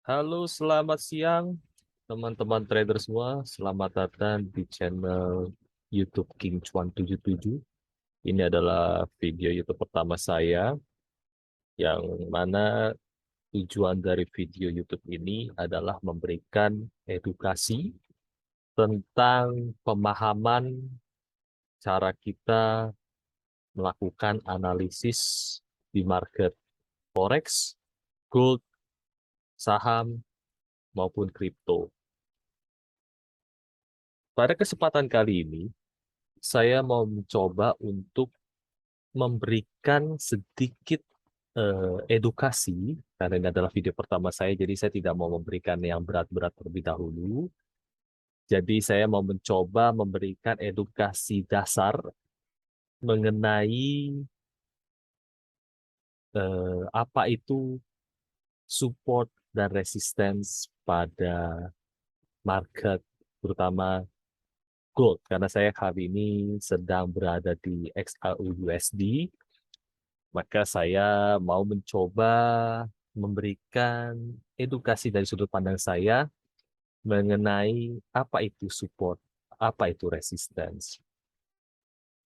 Halo, selamat siang teman-teman trader semua. Selamat datang di channel YouTube King Cuan 77. Ini adalah video YouTube pertama saya, yang mana tujuan dari video YouTube ini adalah memberikan edukasi tentang pemahaman cara kita melakukan analisis di market forex, gold, saham, maupun kripto. Pada kesempatan kali ini, saya mau mencoba untuk memberikan sedikit edukasi, karena ini adalah video pertama saya, jadi saya tidak mau memberikan yang berat-berat terlebih dahulu. Jadi saya mau mencoba memberikan edukasi dasar mengenai apa itu support dan resistance pada market, terutama gold, karena saya hari ini sedang berada di XAU USD. Maka saya mau mencoba memberikan edukasi dari sudut pandang saya mengenai apa itu support, apa itu resistance.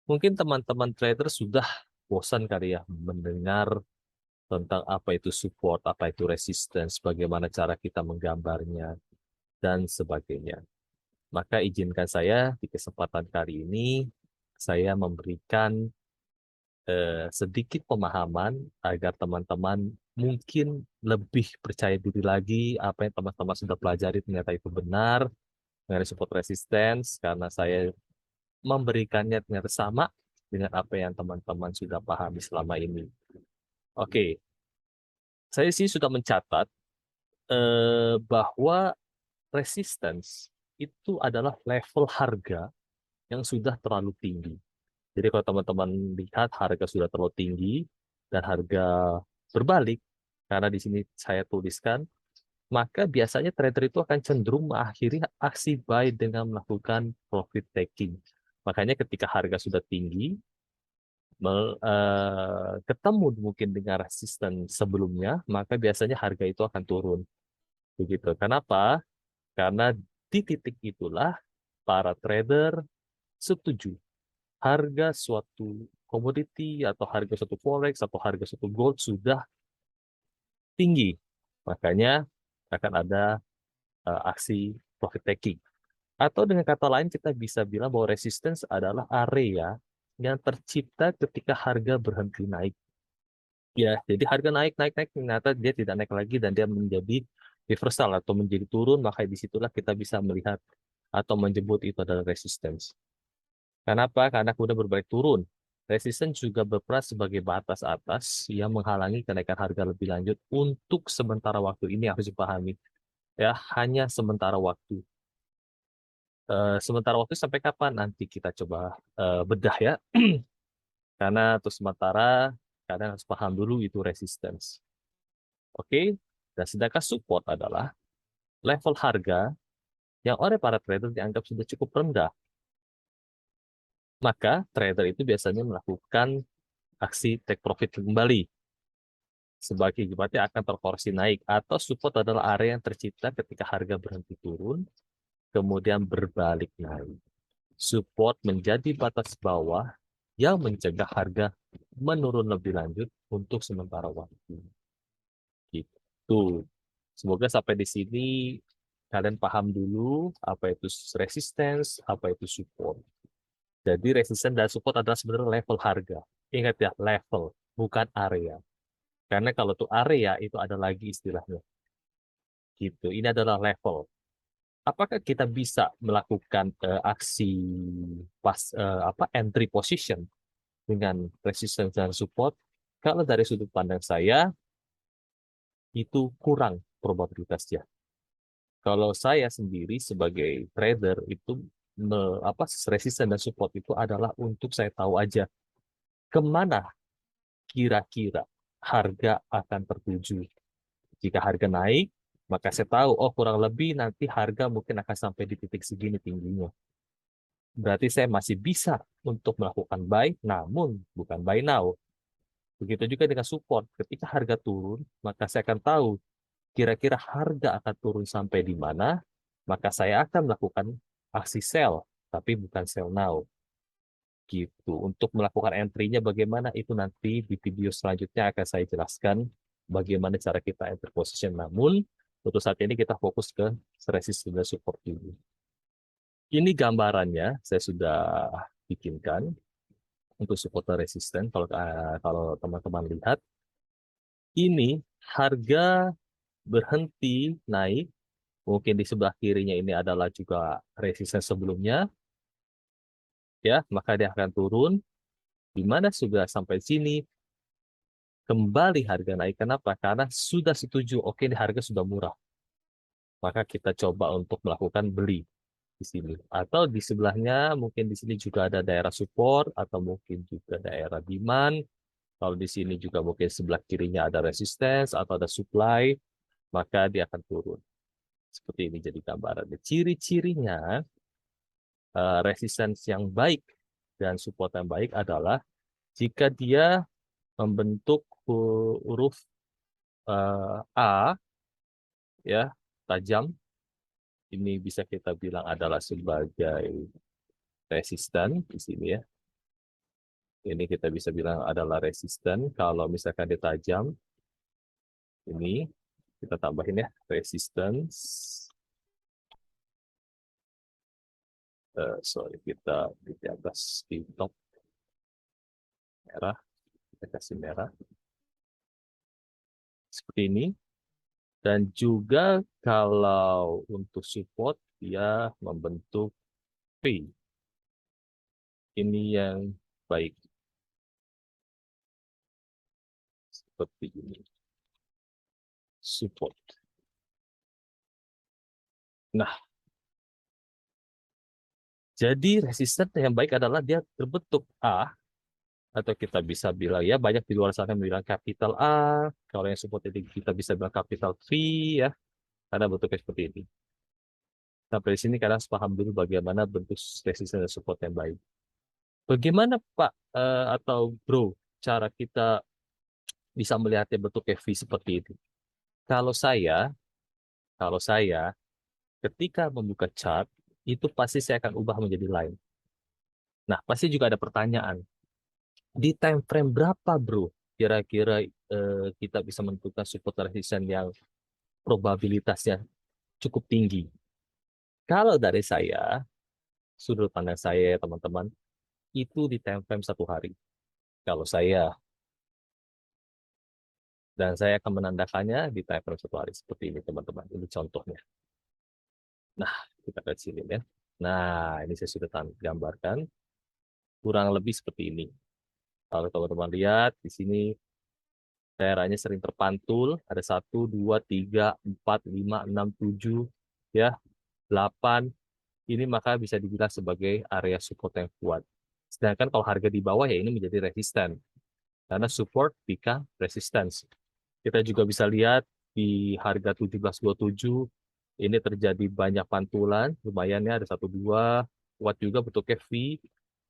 Mungkin teman-teman trader sudah bosan kali ya mendengar tentang apa itu support, apa itu resistance, bagaimana cara kita menggambarnya, dan sebagainya. Maka izinkan saya di kesempatan kali ini, saya memberikan sedikit pemahaman agar teman-teman mungkin lebih percaya diri lagi apa yang teman-teman sudah pelajari ternyata itu benar mengenai support resistance, karena saya memberikannya ternyata sama dengan apa yang teman-teman sudah pahami selama ini. Oke, saya sih sudah mencatat bahwa resistance itu adalah level harga yang sudah terlalu tinggi. Jadi kalau teman-teman lihat harga sudah terlalu tinggi dan harga berbalik, karena di sini saya tuliskan, maka biasanya trader itu akan cenderung mengakhiri aksi buy dengan melakukan profit taking. Makanya ketika harga sudah tinggi, ketemu mungkin dengan resisten sebelumnya, maka biasanya harga itu akan turun. Begitu. Kenapa? Karena di titik itulah para trader setuju harga suatu komoditi atau harga suatu forex atau harga suatu gold sudah tinggi. Makanya akan ada aksi profit taking. Atau dengan kata lain kita bisa bilang bahwa resistance adalah area yang tercipta ketika harga berhenti naik. Ya, jadi harga naik, naik, naik, ternyata dia tidak naik lagi dan dia menjadi reversal atau menjadi turun, maka disitulah kita bisa melihat atau menyebut itu adalah resistance. Kenapa? Karena kemudian berbalik turun. Resistance juga berperan sebagai batas atas yang menghalangi kenaikan harga lebih lanjut untuk sementara waktu. Ini harus dipahami. Ya, hanya sementara waktu. Sementara waktu sampai kapan? Nanti kita coba bedah ya. Karena untuk sementara, kadang harus paham dulu itu resistance. Oke? Dan sedangkan support adalah level harga yang oleh para trader dianggap sudah cukup rendah. Maka trader itu biasanya melakukan aksi take profit kembali sebagai akibatnya akan terkoreksi naik, atau support adalah area yang tercipta ketika harga berhenti turun kemudian berbalik naik. Support menjadi batas bawah yang mencegah harga menurun lebih lanjut untuk sementara waktu. Gitu. Semoga sampai di sini kalian paham dulu apa itu resistance, apa itu support. Jadi resistance dan support adalah sebenarnya level harga. Ingat ya, level, bukan area. Karena kalau itu area itu ada lagi istilahnya. Gitu. Ini adalah level. Apakah kita bisa melakukan aksi pas apa entry position dengan resistance dan support? Kalau dari sudut pandang saya itu kurang probabilitasnya. Kalau saya sendiri sebagai trader itu apa resistance dan support itu adalah untuk saya tahu aja kemana kira-kira harga akan tertuju. Jika harga naik, maka saya tahu, oh kurang lebih nanti harga mungkin akan sampai di titik segini tingginya. Berarti saya masih bisa untuk melakukan buy, namun bukan buy now. Begitu juga dengan support. Ketika harga turun, maka saya akan tahu kira-kira harga akan turun sampai di mana, maka saya akan melakukan aksi sell, tapi bukan sell now. Gitu. Untuk melakukan entry-nya bagaimana itu nanti di video selanjutnya akan saya jelaskan bagaimana cara kita enter position. Namun untuk saat ini kita fokus ke resistance dan support dulu. Ini gambarannya saya sudah bikinkan untuk support dan resistance. Kalau teman-teman lihat, ini harga berhenti naik. Mungkin di sebelah kirinya ini adalah juga resistance sebelumnya, ya, maka dia akan turun. Di mana sudah sampai sini, kembali harga naik. Kenapa? Karena sudah setuju, oke, harga sudah murah. Maka kita coba untuk melakukan beli di sini. Atau di sebelahnya, mungkin di sini juga ada daerah support, atau mungkin juga daerah demand. Kalau di sini juga mungkin sebelah kirinya ada resistance, atau ada supply, maka dia akan turun. Seperti ini jadi gambarannya. Ciri-cirinya, resistance yang baik dan support yang baik adalah jika dia membentuk huruf A, ya, tajam, ini bisa kita bilang adalah sebagai resisten di sini ya. Ini kita bisa bilang adalah resisten. Kalau misalkan dia tajam, ini kita tambahin ya, resistance. Sorry, kita di atas di top merah, kita kasih merah seperti ini. Dan juga kalau untuk support dia membentuk V. Ini yang baik. Seperti ini. Support. Nah, jadi resisten yang baik adalah dia terbentuk A, atau kita bisa bilang ya banyak di luar sana yang bilang capital A, kalau yang support ini kita bisa bilang capital V ya, karena bentuknya seperti ini. Sampai di sini kalian harus paham dulu bagaimana bentuk resisten dan support yang baik. Bagaimana Pak atau Bro cara kita bisa melihatnya bentuknya V seperti itu? Kalau saya ketika membuka chart itu pasti saya akan ubah menjadi line. Nah, pasti juga ada pertanyaan. Di time frame berapa, Bro? Kira-kira kita bisa menentukan support resistance yang probabilitasnya cukup tinggi. Kalau dari saya, sudut pandang saya ya teman-teman, itu di time frame 1 hari. Kalau saya, dan saya akan menandakannya di time frame 1 hari. Seperti ini teman-teman, ini contohnya. Nah, kita lihat sini ya. Nah, ini saya sudah gambarkan. Kurang lebih seperti ini. Kalau teman-teman lihat, di sini daerahnya sering terpantul. Ada 1, 2, 3, 4, 5, 6, 7, ya, 8. Ini maka bisa dibilang sebagai area support yang kuat. Sedangkan kalau harga di bawah ya ini menjadi resisten. Karena support become resistance. Kita juga bisa lihat di harga 17.27 ini terjadi banyak pantulan. Lumayan ya, ada 1, 2. Kuat juga bentuknya V.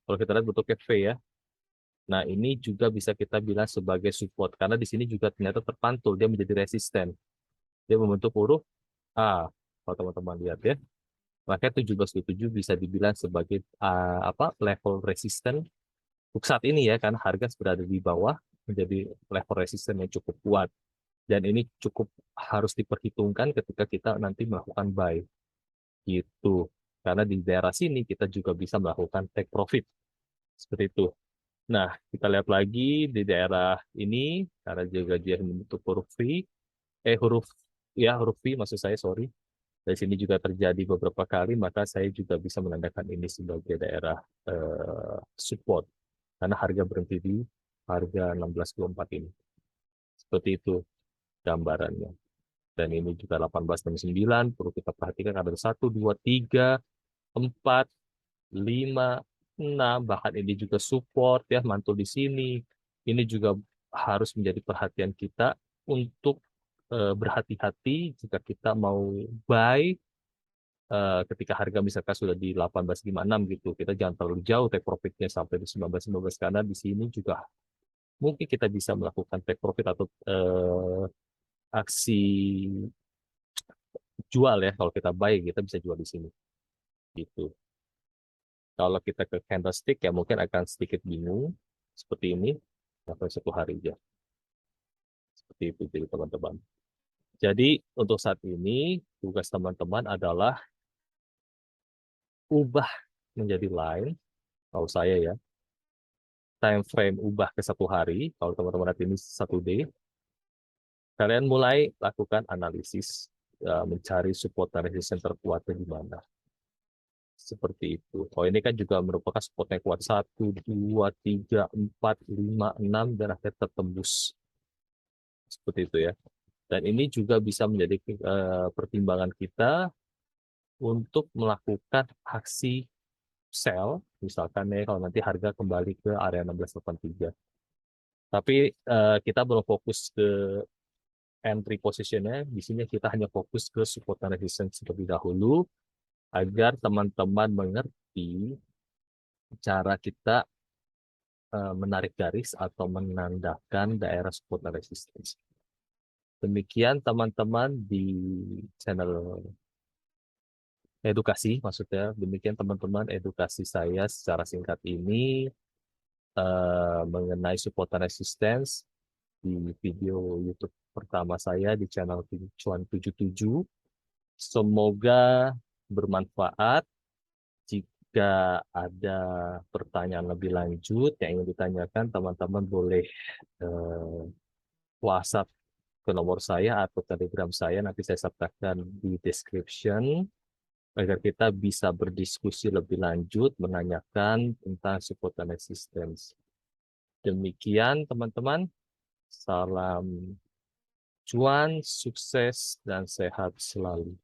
Kalau kita lihat bentuknya V ya. Nah, ini juga bisa kita bilang sebagai support. Karena di sini juga ternyata terpantul. Dia menjadi resisten. Dia membentuk huruf A. Kalau teman-teman lihat ya. Maka 17.7 bisa dibilang sebagai level resisten untuk saat ini ya, karena harga berada di bawah menjadi level resisten yang cukup kuat. Dan ini cukup harus diperhitungkan ketika kita nanti melakukan buy. Gitu. Karena di daerah sini kita juga bisa melakukan take profit. Seperti itu. Nah, kita lihat lagi di daerah ini, karena juga dia membentuk huruf V, huruf V maksud saya, sorry. Dari sini juga terjadi beberapa kali, maka saya juga bisa menandakan ini sebagai daerah support. Karena harga berhenti di harga 16.24 ini. Seperti itu gambarannya. Dan ini juga 18.69, perlu kita perhatikan ada 1, 2, 3, 4, 5, 6, bahkan ini juga support ya, mantul di sini. Ini juga harus menjadi perhatian kita untuk berhati-hati jika kita mau buy ketika harga misalkan sudah di 18.56 gitu. Kita jangan terlalu jauh take profitnya sampai di 19.15 karena di sini juga mungkin kita bisa melakukan take profit atau aksi jual ya, kalau kita buy kita bisa jual di sini gitu. Kalau kita ke candlestick ya mungkin akan sedikit bingung seperti ini sampai 1 hari aja seperti itu jadi teman-teman. Jadi untuk saat ini tugas teman-teman adalah ubah menjadi line. Kalau saya ya, time frame ubah ke 1 hari. Kalau teman-teman lihat ini 1 day, kalian mulai lakukan analisis, mencari support dan resistance terkuatnya di mana. Seperti itu. Oh ini kan juga merupakan support yang kuat 1, 2, 3, 4, 5, 6 dan akhirnya tertembus. Seperti itu ya. Dan ini juga bisa menjadi pertimbangan kita untuk melakukan aksi sell, misalkan ya kalau nanti harga kembali ke area 1683. Tapi kita belum fokus ke entry positionnya. Di sini kita hanya fokus ke support dan resistance terlebih dahulu agar teman-teman mengerti cara kita menarik garis atau menandakan daerah support dan resistance. Demikian teman-teman di channel edukasi, maksudnya demikian teman-teman edukasi saya secara singkat ini mengenai support dan resistance di video YouTube pertama saya di channel Cuan 77. Semoga bermanfaat. Jika ada pertanyaan lebih lanjut yang ingin ditanyakan, teman-teman boleh eh, WhatsApp ke nomor saya atau Telegram saya. Nanti saya sertakan di description agar kita bisa berdiskusi lebih lanjut, menanyakan tentang support dan resistance. Demikian teman-teman. Salam cuan, sukses, dan sehat selalu.